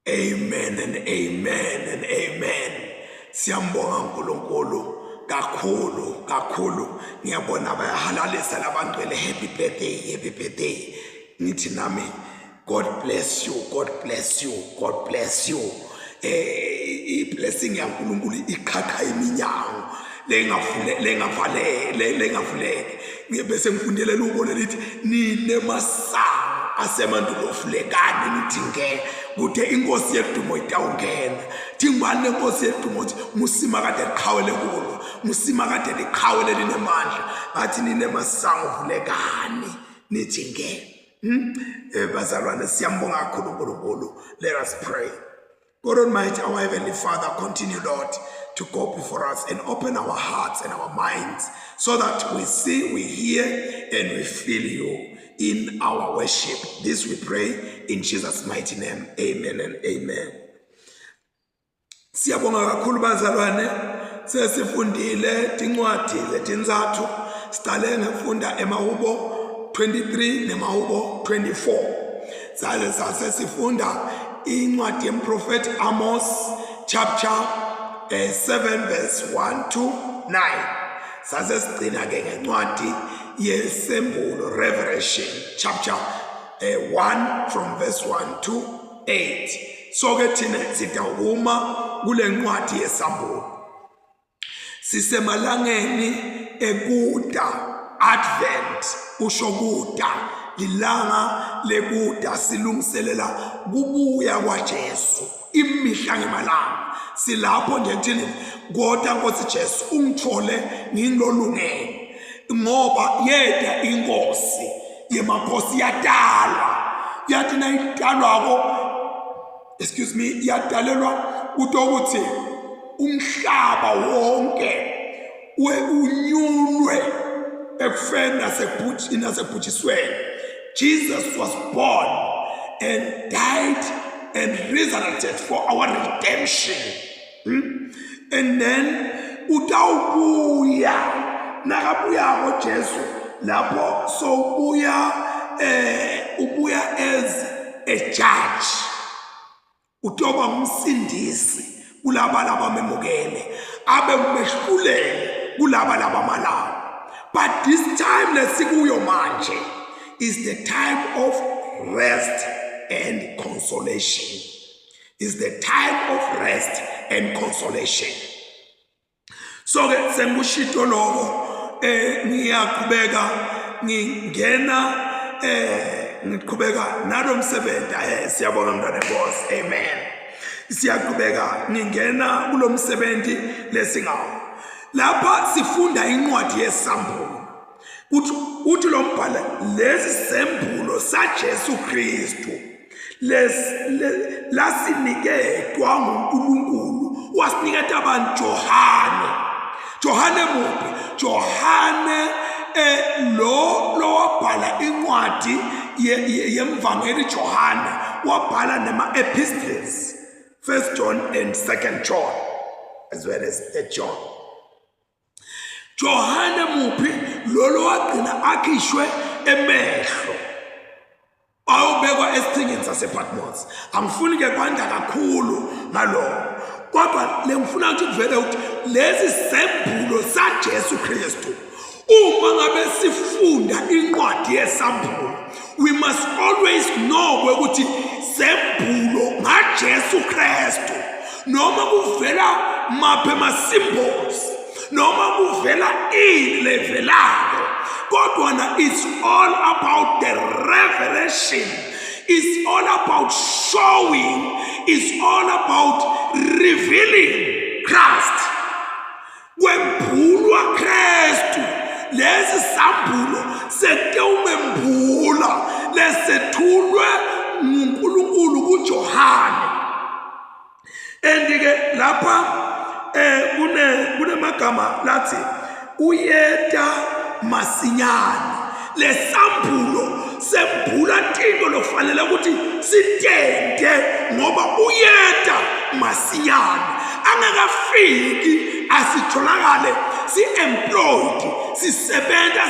Amen and amen and amen. Siyambonga uNkulunkulu kakhulu. Ngiyabona bayahalalisa labangcwele happy birthday. Ngithi nami God bless you. Blessing yaNkulunkulu iqhaqha iminyango lengavuleke. Ngibese ngifundelela ukubona lithi nine masango asemandulo ofulekane nithi ngeke kuthe inkosi yedumo itawungena thingwane inkosi yedumo uthi musima kade liqhawele kulo musima kade liqhawele linemandla bathi nine masango ofulekane nithi ngeke bazalwane siyambonga kakhulu uNkulunkulu. Let us pray. God Almighty, our Heavenly Father, continue, Lord, to go before us and open our hearts and our minds so that we see, we hear, and we feel you in our worship. This we pray in Jesus' mighty name. Amen and amen. Siyabonga kakhulu bazalwane, sesifundile incwadi lezintathu, siqale ngefunda eMahubo 23 neMahubo 24. Sase sifunda incwadi yemprofeti Amos chapter 7 verse 1 to 9. Sase sigcina ke ngencwadi yesembulo Revelation chapter 1 from verse 1 to 8. So ke thina sitawuma kule ncwadi yesambulo. Sisemalangeni ekuda Advent ushokuda lilanga lekuda silungiselela kubuya kwaJesu imihla ngemalanga silapho nje thini kodwa Nkosi Jesu ungithole ngilolungene ngoba yedwa inkosi yemakhosi yadalwa yathi nayitalwako yadalelwa ukuthi umhlaba wonke unyulwe ekufeni nasebhutshisweni. Jesus was born and died and resurrected for our redemption. And then utawubuya nakabuya Jesu lapho so ubuya as a judge. Utoba ngumsindisi kulaba labamemukele abe umehlulele kulaba labamalayo. But this time lesikuyo manje is the time of rest and consolation. Is the time of rest and consolation. So ke sengushito lokho ngiyaqhubeka ngiqhubeka nalo msebenzi siyabonga mntwana enkosi. Amen. Siyaqhubeka ngingena kulo msebenzi lesingawo. Lapha sifunda incwadi yesambulo. Uthi lo mbhala lesi sembulo saJesu Kristu lasiniketwa nguNkulunkulu wasiniketa abantu Johane muphi Johane lo wabhala incwadi yemvangeli Johane wabhala nema epistles 1 John and 2 John as well as 3 John. Johane muphi lolo wagcina akhishwe emehlo awubekwa esithingini sasePatmos. Angifuni ke kwanda kakhulu ngalokho kodwa lengifuna ukuthi kuvele ukuthi lesi sembulo saJesu Kristu uma ngabe sifunda incwadi yesambulo we must always know ukuthi sembulo ngaJesu Kristu noma kuvela maphe ma symbols noma kuvela ilevelako kodwa it's all about the revelation, it's all about showing, it's all about revealing Christ. Wembulwa Kristu lesi sambulo sekewumembula lesethulwe nguNkulunkulu kuJohane. Endike lapha kune magama lathi uyeta masinyane lesambulo sembula tinto lofanele ukuthi sitende ngoba uyeta masinyane angakafiki asitholakale si-employed sisebenza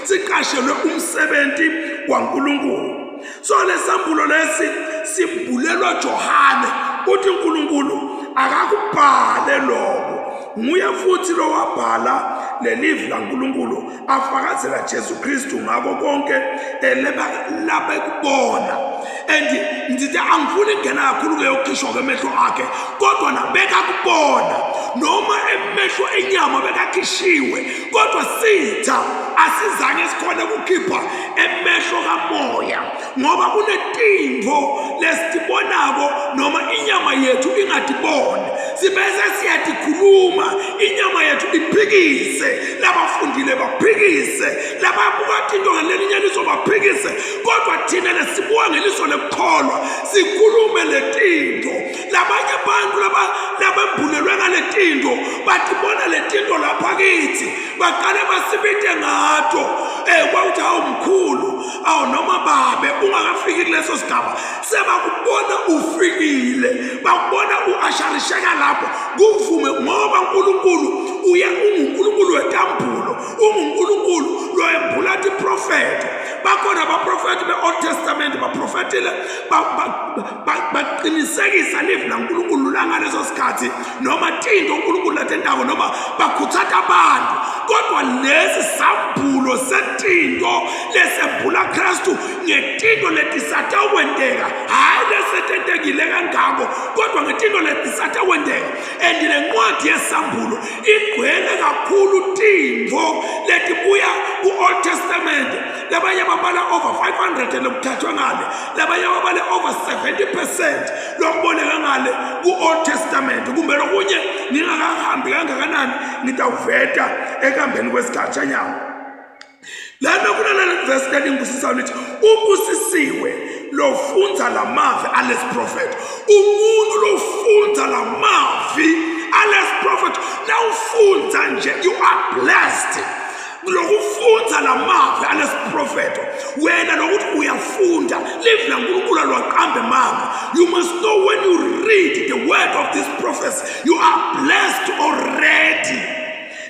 siqashelwe umsebenzi waNkulunkulu. So lesambulo lesi simbulelwa Johane uthi uNkulunkulu akakubhale lokho nguye futhi lo wabhala lelivi laNkulunkulu afakazela Jesu Kristu ngako konke lapha ekubona. And ngithi angifuni ngena kakhulu kuyokhishwa kwemehlo akhe kodwa nabeka kubona noma emehlo enyama bekakhishiwe kodwa sitha asizange sikhona ukukhipha emehlo kamoya ngoba kunetinto lesitibonako noma inyama yethu ingatiboni sibese siyatikhuluma inyama yethu iphikise labafundile baphikise lababuka into ngalelinyaniso baphikise kodwa thina lesibuka ngeliso lekukholwa sikhulume letinto labanye abantu labembulelwe ngaletinto batibona letinto lapha kithi baqale basibite ngato kwawuthi awumkhulu awu noma babe ungakafiki kuleso sigaba sebakubona ufikile bakubona uasharisheka lapho kuvume ngoba uNkulunkulu unguNkulunkulu wetambulo unguNkulunkulu loyembulathi prophet bakhona abaprofeti be-Old Testament baprofetile baqinisekisa livi laNkulunkulu langaleso sikhathi noma tinto uNkulunkulu latendako noma bakhuthatha abantu kodwa lesi sambulo setinto lesembula Kristu ngetinto letisatakwenteka hayi lesetentekile kangako kodwa ngetinto letisatakwenteka and lencwadi yesambulo igcwele kakhulu tinto letibuya ku-Old Testament labanye babala over 500 lokuthathwa ngale labanye babale over 70% lokuboneka ngale ku-Old Testament kumbe lokunye ngingakahambi kangakanani ngitawuveta ekambeni kwesikhatshanyana. Lana kunaleli verse lengibusisa lithi ubusisiwe lofunza lamavi ales prophet umuntu lofunza lamavi ales prophet nawufunza nje you are blessed lokufunza lamavi ales prophet wena nokuthi uyafunda live laNkulunkulu lwaqambe manga you must know when you read the word of this prophet you are blessed already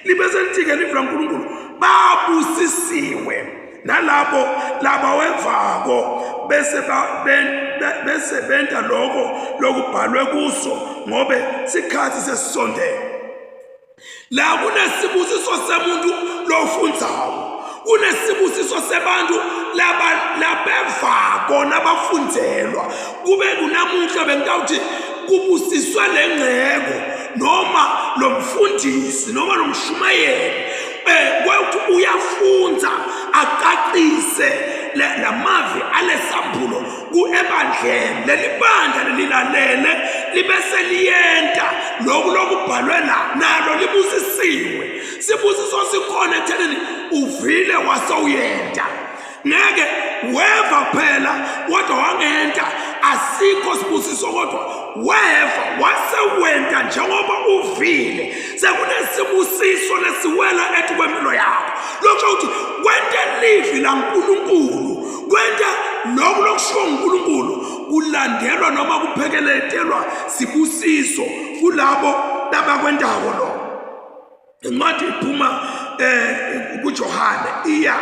libese lithi-ke live laNkulunkulu babusisiwe nalabo laba wevako bese benta lokho lokubhalwe kuso ngobe sikhathi sesisondele la kunesibusiso semuntu lofunzayo kunesibusiso sebantu labevako nabafundelwa kube kunamuhla bengawuthi kubusiswe lengceko noma lomfundisi noma lomshumayeli kwawuthi uyafunza aqaqise lamavi alesambulo ku-ebandleni lelibandla lelilalele libese liyenta lokubhalwe la nalo libusisiwe sibusiso sikhona ethenini uvile wasowuyenta ngeke weva phela kodwa wangenta asikho sibusiso kodwa weva wasewenta njengoba uvile sekunesibusiso lesiwela ethi kwempilo yakho lokho ukuthi kwenta livi laNkulunkulu kwenta lokho lokushiwo uNkulunkulu kulandelwa noma kuphekeletelwa sibusiso kulabo labakwentako lo incwadi iphuma kuJohane iya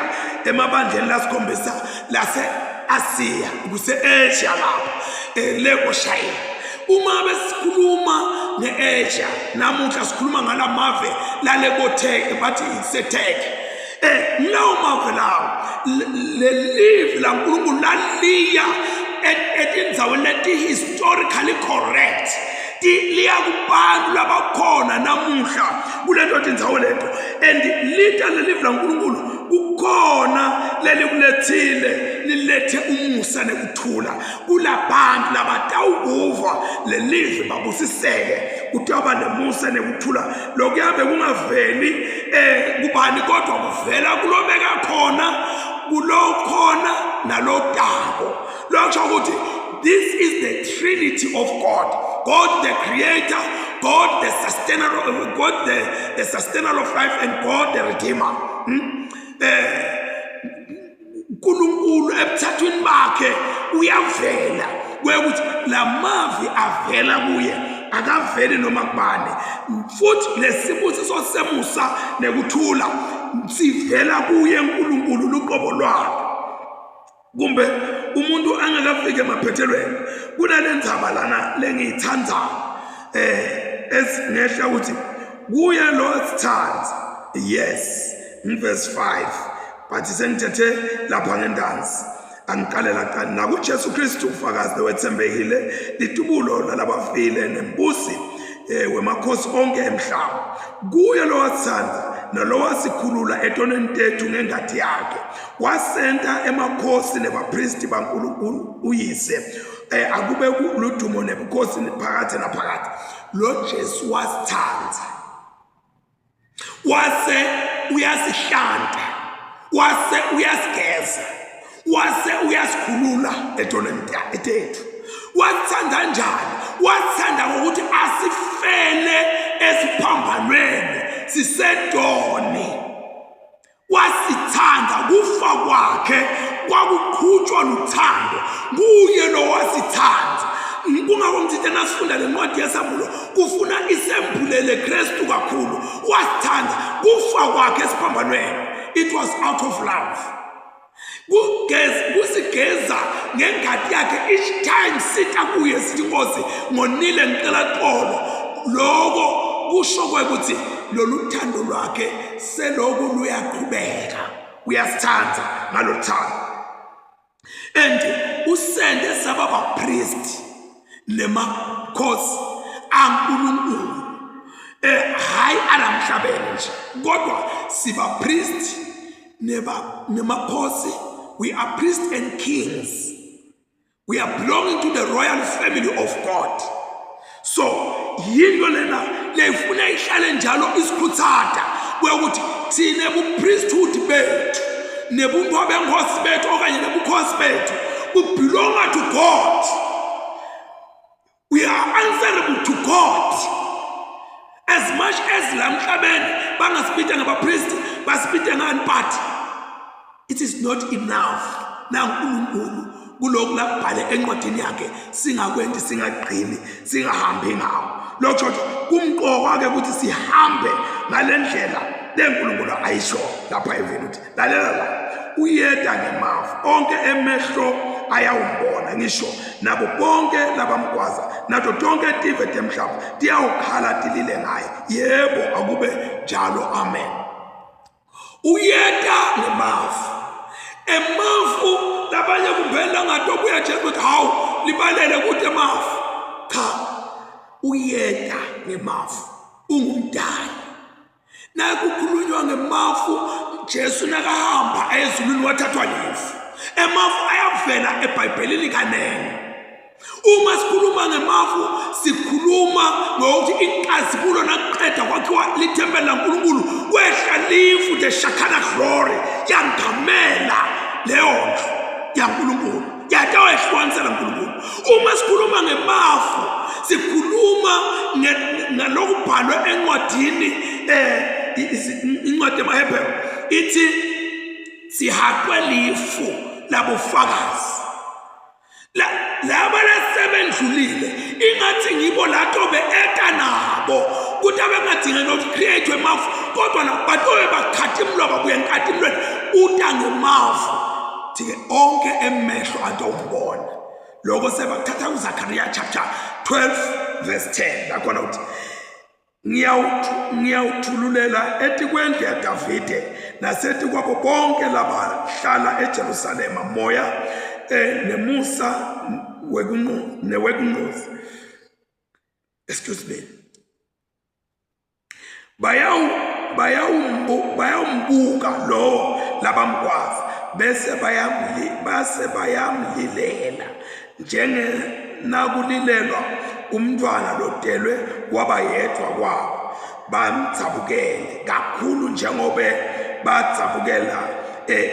emabandleni lasikhombisa lase-Asiya kuse-Asia lapho lekoShayina uma besikhuluma nge-Asia namuhla sikhuluma ngalamave lalekoteke bathi iseteke lawo mave lawo lelivi laNkulunkulu laliya etindzaweni leti-historically correct liya kubantu labakhona namuhla kulento tindzawo leto and lita lelivi laNkulunkulu kukhona leli kulethile lilethe umusa nekuthula kulabantu labatawukuva lelivi babusiseke kutaba nemusa nekuthula lokuyabe kungaveli kubani kodwa kuvela kulobeka khona kulokhona nalotako lokho ukuthi this is the Trinity of God the creator, God the sustainer of God the sustainer of life and God the redeemer. uNkulunkulu ebuthathweni bakhe uyavela kwekuthi lamavi avela kuye akaveli noma kubani futhi lesibusiso semusa nekuthula sivela kuye uNkulunkulu luqobo lwakhe kumbe umuntu angakafike emaphethelweni kunale ndzaba lana lengiyithandayo esingehla ukuthi kuye lo asithanda. Yes, in verse 5 but sengithethe lapha ngendansi angiqalela qala nakuJesu Kristu ufakazi wethembekile litubulo lalabafile nembusi wemakhosi onke emhlaba. Kuye lo asithanda nalo wasikhulula etoneni tethu ngengadi yakhe wasenta emakhosi nebapristi baNkulunkulu uyise akube ludumo nebukhosi phakathi naphakathi. Lo Jesu wasithanda wase uyasihlanta wase uyasigeza wase uyasikhulula etoneni tethu. Wasithanda njani? Wasithanda ngokuthi asifele esiphambanweni sisedoni. Wasithanda kufa kwakhe kwakuqhutshwa luthando. Kuye lo wasithanda. Kungawomthethe nasifunda lencwadi yeSamulo kufuna isembulele Kristu kakhulu. Wasithanda kufa kwakhe esiphambanweni. It was out of love. Kusigeza ngengadi yakhe each time sitha kuye sithi Nkosi ngonile ngicela xolo. Lokho kusho ukuthi lolu thando lwakhe selokhu luyaqhubeka. Uyasithanda ngalo thando. And usende sababa priest nemakhosi aNkulunkulu hayi alamhlabeni nje kodwa siba priest nemakhosi. We are priests and kings. We are belonging to the royal family of God. So yinto lena lefuna ihlale njalo isikhutsata ukuthi thina bupriesthood bethu nebuntu abenkosi bethu okanye nebukhosi bethu belong to God. We are answerable to God. As much as lamhlabeni bangasipita ngabapriest basipita ngani, but it is not enough. Na uNkulunkulu kulokhu labhale encwadini yakhe singakwendi singaqini singahambi ngawo. Lokho kumqoka ke ukuthi sihambe ngalendlela leNkulunkulu ayisho lapha eveni uthi lalela la uyeda ngemafu onke emehlo ayawubona ngisho nabo bonke labamgwaza nato tonke tive temhlaba tiyawukhala tilile ngaye. Yebo akube njalo, amen. Uyeda ngemafu emafu labanye kuphela ngatobuya nje ukuthi hawu libalele kude emafu. Cha, uyeda ngemafu ungumdali. Na kukhulunywa ngemafu Jesu nakahamba ezulwini wathathwa lifu. Emafu ayavela eBhayibhelini kanene. Uma sikhuluma ngemafu sikhuluma ngokuthi inkazimulo naqeda kwakhiwa lithempeli laNkulunkulu kwehla lifu the Shekinah glory yangamela leyo ndlu yaNkulunkulu yatawehlukanisela uNkulunkulu. Uma sikhuluma ngemafu sikhuluma ngalokubhalwe encwadini incwadi yamaHebheru ithi sihaqwe lifu labofakazi. Laba lesebendlulile ingathi ngibo lato beeka nabo kuthi abengadinga nokuthi create emafu kodwa nabatobe bakhathimlwa babuye enkathimlweni uta ngemafu thike onke emehlo anto umbona. Lokho sebakuthatha uZakhariya chapter 12 verse 10 lakhona uthi ngiyawuthululela ethi kwendlu yaDavide nasethi kwabo bonke labahlala eJerusalema moya nemusa wekunquzi. Excuse me. Bayambuka lo labamgwazi bese bayamlilela njenge nakulilelwa umntwana lodelwe wabayedwa kwabo bamdzabukele kakhulu njengobe badzabukela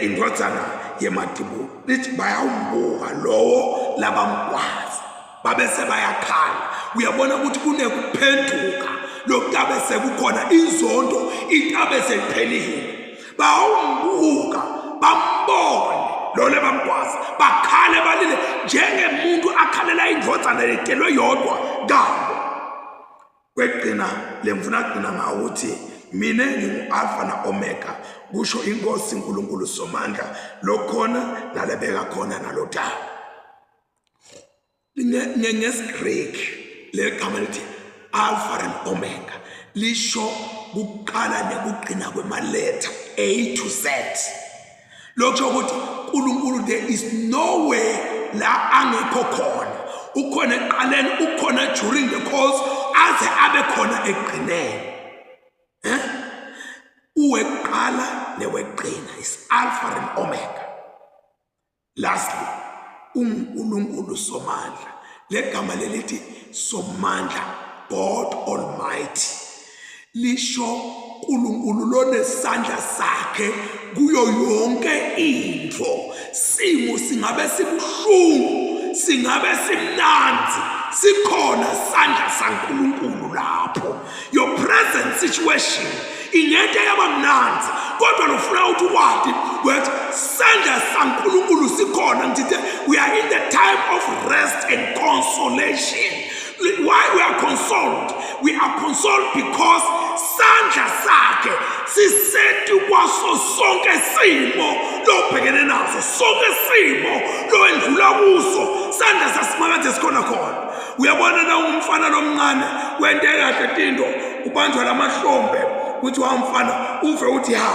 indodana yemadibulo. Lithi bayambuka lowo labamgwazi babese bayakhala. Uyabona ukuthi kunekuphenduka lokutabe sekukhona inzondo itabe sephelile. Bayambuka bambone lo labamgwazi bakhale balile njengemuntu akhalela indodana ledelwe yodwa ngabo. Kwegcina lemfuna gcina ngawuthi mina ngingu-Alpha na Omega kusho inkosi uNkulunkulu Somandla lokhona nalebeka khona nalotala. ngesiGreek legama lithi Alpha and Omega lisho kuqala nekugcina kwemaletha A to Z. Lokho ukuthi uNkulunkulu there is nowhere la angekho khona. Ukhona eqaleni, ukhona during the course, aze abe khona egcineni. Uweqala newegcina is Alpha and Omega. Lastly, uNkulunkulu somandla. Legama lelithi somandla, God Almighty. Lisho uNkulunkulu lonesandla sakhe kuyo yonke into. Simo singabe sibuhlungu, singabe simnandi, sikhona sandla saNkulunkulu lapho. Your present situation ingeke yaba mnandi, kodwa lofuna ukuthi wathi ukuthi sandla saNkulunkulu sikhona. Ngithi we are in the time of rest and consolation. Why we are consoled? We are consoled because sandla sakhe sisethi kwaso sonke simo lobhekene naso, sonke simo lo endlula kuso, sandla sasimakade sikhona khona. Uyabona na umfana lomncane wente kahle tinto, ubanjwa lamahlombe ukuthi wamfana uve uthi ha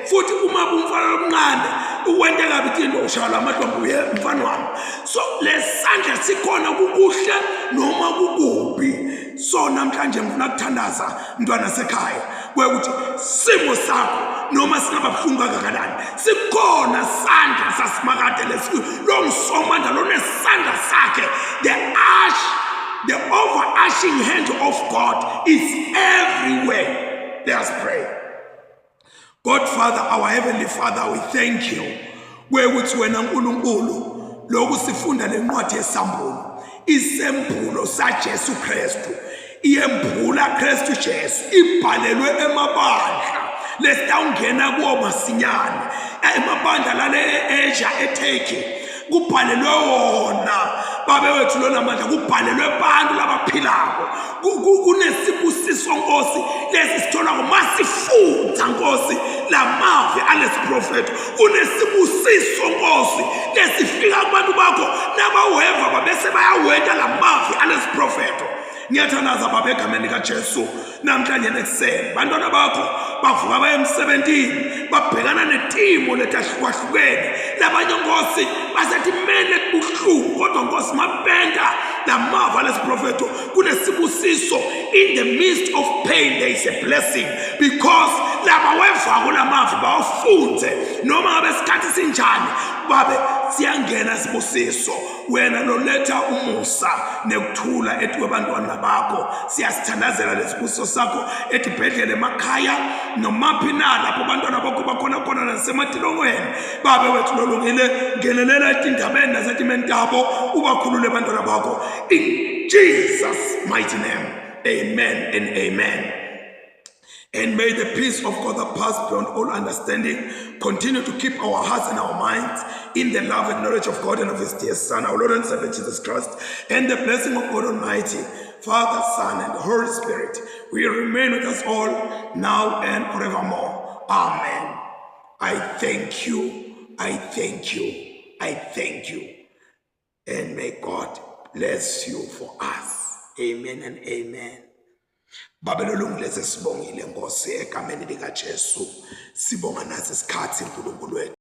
futhi uma umfana lomncane uwente kabi tinto ushala amahlombe uye mfana wami. So lesandla sikhona kukuhle noma kukubi. So namhlanje ngifuna ukuthandaza mntwana sekhaya ukuthi simo sakho noma singaba buhlungu kangakanani, sikhona sandla sasimakade lo msomandla lonesandla sakhe. The overarching hand of God is everywhere. Let us pray. God Father, our Heavenly Father, we thank you. Wekuthi wena Nkulunkulu lokhu sifunda lencwadi yesambulo, isembulo saJesu Kristu, iyembula Kristu Jesu ibhalelwe emabandla lesitawungena kuwo masinyane, emabandla lale eAsia, eTurkey, kubhalelwe wona babewethu lona manje, kubhalelwe abantu labaphilako. Kunesibusiso Nkosi lesi sithola kumasifunza Nkosi lamave alesiprofeto. Kunesibusiso Nkosi lesifika kubantu bakho nabaweva babese bayawenda lamave alesiprofeto. Ngiyathandaza baba egameni kaJesu namhlanje nekuseni bantwana bakho bavuka baye emsebentini babhekana netimo letahlukahlukene. Labanye Nkosi basethi mene kubuhlungu, kodwa Nkosi mabenda lamava lesiprofeto kunesibusiso. In the midst of pain there is a blessing, because laba wevako lamava bawafunze noma ngabe isikhathi sinjani babe siyangena sibusiso. Wena loletha umusa nekuthula ethi kwabantwana bakho, siyasithandazela lesibusiso sakho etibhedlela emakhaya nomaphi na lapho abantwana bakho bakhona nasematilongweni. Babe wethu lolungile, ngenelela etindabeni nasetimeni tabo, ubakhulule abantwana bakho in Jesus' mighty name. Amen and amen. And may the peace of God that passes beyond all understanding continue to keep our hearts and our minds in the love and knowledge of God and of His dear Son, our Lord and Savior Jesus Christ, and the blessing of God Almighty, Father, Son, and the Holy Spirit will remain with us all now and forevermore. Amen. I thank you. I thank you. I thank you. And may God bless you for us. Amen and amen. Babelolungileze sibongile Nkosi egameni likaJesu, sibonga nasi isikhathi uNkulunkulu wethu.